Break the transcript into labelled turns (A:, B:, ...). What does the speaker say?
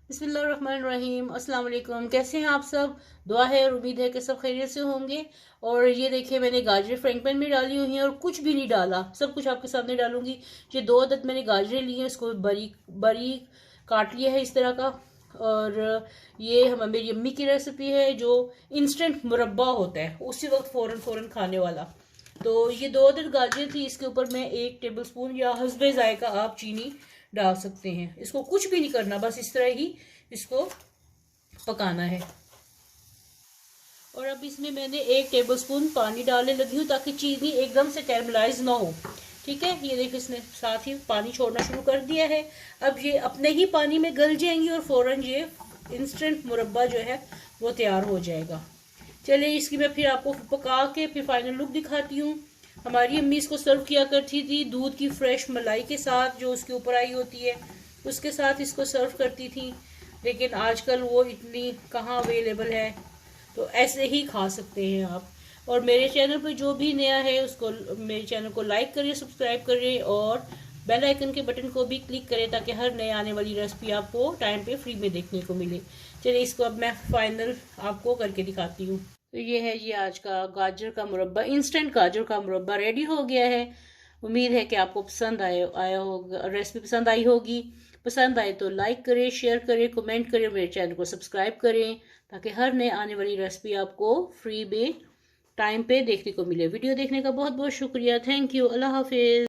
A: बिस्मिल्लाहिर्रहमानिर्रहीम। अस्सलाम वालेकुम। कैसे हैं आप सब? दुआ है और उम्मीद है कि सब खैरियत से होंगे। और ये देखिए, मैंने गाजरें फ्राइंग पैन में डाली हुई हैं और कुछ भी नहीं डाला, सब कुछ आपके सामने डालूंगी। ये 2 अदद मैंने गाजरें ली हैं, इसको बारीक बारीक काट लिया है इस तरह का। और ये मेरी अम्मी की रेसिपी है, जो इंस्टेंट मुरब्बा होता है उसी वक्त फ़ौरन फ़ौरन खाने वाला। तो ये 2 अदद गाजरें थी, इसके ऊपर मैं 1 टेबल स्पून या हस्बे जायका आप चीनी डाल सकते हैं। इसको कुछ भी नहीं करना, बस इस तरह ही इसको पकाना है। और अब इसमें मैंने 1 टेबल स्पून पानी डालने लगी हूँ ताकि चीनी एकदम से कैरमलाइज ना हो। ठीक है, ये देखिए इसने साथ ही पानी छोड़ना शुरू कर दिया है। अब ये अपने ही पानी में गल जाएंगी और फौरन ये इंस्टेंट मुरब्बा जो है वो तैयार हो जाएगा। चलिए, इसकी मैं फिर आपको पका के फिर फाइनल लुक दिखाती हूँ। हमारी अम्मी इसको सर्व किया करती थी दूध की फ्रेश मलाई के साथ, जो उसके ऊपर आई होती है उसके साथ इसको सर्व करती थी। लेकिन आजकल वो इतनी कहाँ अवेलेबल है, तो ऐसे ही खा सकते हैं आप। और मेरे चैनल पर जो भी नया है उसको, मेरे चैनल को लाइक करिए, सब्सक्राइब करिए और बेल आइकन के बटन को भी क्लिक करें ताकि हर नए आने वाली रेसिपी आपको टाइम पे फ्री में देखने को मिले। चलिए, इसको अब मैं फाइनल आपको करके दिखाती हूँ। तो ये है जी आज का गाजर का मुरब्बा, इंस्टेंट गाजर का मुरब्बा रेडी हो गया है। उम्मीद है कि आपको पसंद आया होगा, रेसिपी पसंद आई होगी। पसंद आए तो लाइक करें, शेयर करें, कमेंट करें, मेरे चैनल को सब्सक्राइब करें ताकि हर नए आने वाली रेसिपी आपको फ्री में टाइम पे देखने को मिले। वीडियो देखने का बहुत बहुत शुक्रिया। Thank you. Allah Hafiz.